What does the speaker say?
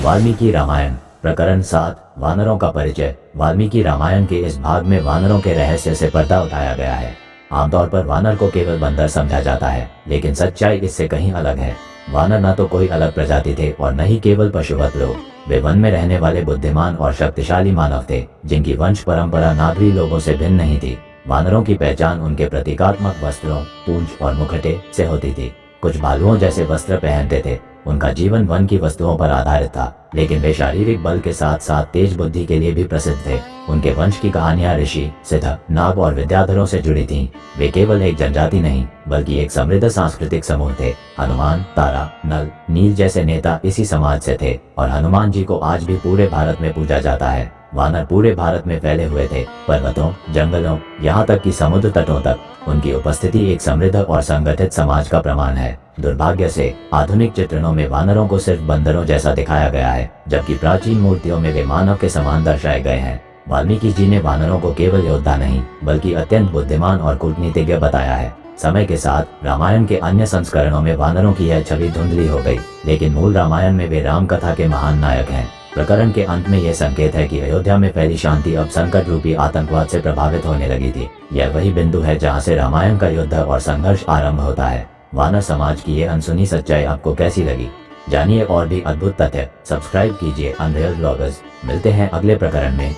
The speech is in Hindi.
वाल्मीकि रामायण प्रकरण 7 वानरों का परिचय। वाल्मीकि रामायण के इस भाग में वानरों के रहस्य से पर्दा उठाया गया है। आमतौर पर वानर को केवल बंदर समझा जाता है, लेकिन सच्चाई इससे कहीं अलग है। वानर न तो कोई अलग प्रजाति थे और न ही केवल पशुवत लोग। वे वन में रहने वाले बुद्धिमान और शक्तिशाली मानव थे, जिनकी वंश परंपरा नागरी लोगों से भिन्न नहीं थी। वानरों की पहचान उनके प्रतीकात्मक वस्त्रों, पूंछ और मुखटे से होती थी। कुछ भालुओं जैसे वस्त्र पहनते थे। उनका जीवन वन की वस्तुओं पर आधारित था, लेकिन वे शारीरिक बल के साथ साथ तेज बुद्धि के लिए भी प्रसिद्ध थे। उनके वंश की कहानियां ऋषि, सिद्ध, नाग और विद्याधरों से जुड़ी थीं। वे केवल एक जनजाति नहीं, बल्कि एक समृद्ध सांस्कृतिक समूह थे। हनुमान, तारा, नल, नील जैसे नेता इसी समाज से थे और हनुमान जी को आज भी पूरे भारत में पूजा जाता है। वानर पूरे भारत में फैले हुए थे, पर्वतों, जंगलों, यहाँ तक कि समुद्र तटों तक। उनकी उपस्थिति एक समृद्ध और संगठित समाज का प्रमाण है। दुर्भाग्य से आधुनिक चित्रणों में वानरों को सिर्फ बंदरों जैसा दिखाया गया है, जबकि प्राचीन मूर्तियों में वे मानव के समान दर्शाए गए हैं। वाल्मीकि जी ने वानरों को केवल योद्धा नहीं, बल्कि अत्यंत बुद्धिमान और कूटनीतिज्ञ बताया है। समय के साथ रामायण के अन्य संस्करणों में वानरों की यह छवि धुंधली हो गई, लेकिन मूल रामायण में वे राम कथा के महान नायक हैं। प्रकरण के अंत में यह संकेत है कि अयोध्या में फैली शांति अब संकट रूपी आतंकवाद से प्रभावित होने लगी थी। यह वही बिंदु है जहां से रामायण का युद्ध और संघर्ष आरंभ होता है। वानर समाज की ये अनसुनी सच्चाई आपको कैसी लगी? जानिए और भी अद्भुत तथ्य। सब्सक्राइब कीजिए अनरियल व्लॉगर्स। मिलते हैं अगले प्रकरण में।